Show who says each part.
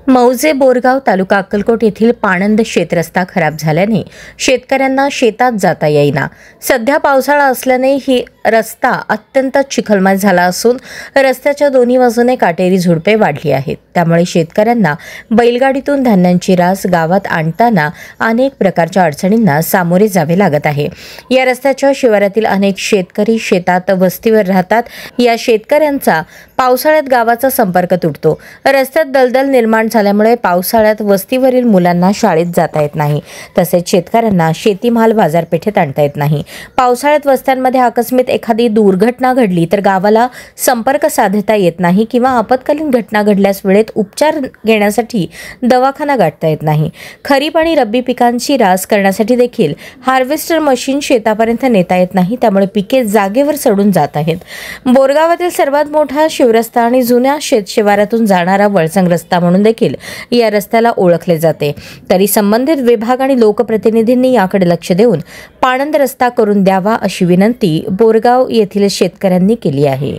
Speaker 1: मौजे बोरगाव तालुका अक्कलकोट येथील पाणंद शेतरस्ता खराब झाल्याने शेतकऱ्यांना शेतात जाता येईना। सध्या पावसाळा असल्याने ही रस्ता अत्यंत चिखलमय झाला असून रस्त्याच्या दोन्ही बाजूने काटेरी झुडपे वाढली आहेत। त्यामुळे शेतकऱ्यांना बैलगाडीतून धान्यांची रास गावात आणताना अनेक प्रकारच्या अडचणींना सामोरे जावे लागत आहे। या रस्त्याच्या शिवारातील अनेक शेतकरी शेतात वस्तीवर राहतात। या शेतकऱ्यांचा पावसाळ्यात गावाचा संपर्क तुटतो। रस्त्यात दलदल निर्माण झाल्यामुळे पावसाळ्यात वस्तीवरील मुलांना शाळेत जाता येत नाही, तसेच शेतकऱ्यांना शेतीमाल बाजारपेठेत आणता येत नाही। पावसाळ्यात वस्त्यांमध्ये आकस्मिक एखादी दुर्घटना घडली तर गावाला संपर्क साधता येत नाही किंवा आपत्कालीन घटना घडल्यास वेळेत उपचार घेण्यासाठी दवाखाना गाठता येत नाही। खरीप आणि रब्बी पिकांची रास करण्यासाठी देखील हार्वेस्टर मशीन शेतापर्यंत नेता येत नाही, त्यामुळे पिके जागेवर सडून जात आहेत। बोरगावातील सर्वात मोठा शिवरस्ता आणि जुन्या शेतशिवारातून जाणारा वळसंग रस्ता म्हणून देखील या रस्त्याला ओळखले जाते। तरी संबंधित विभाग आणि लोकप्रतिनिधींनी याकडे लक्ष देऊन पाणंद रस्ता करून द्यावा अशी विनंती बोरगाव येथील शेतकऱ्यांनी केली आहे।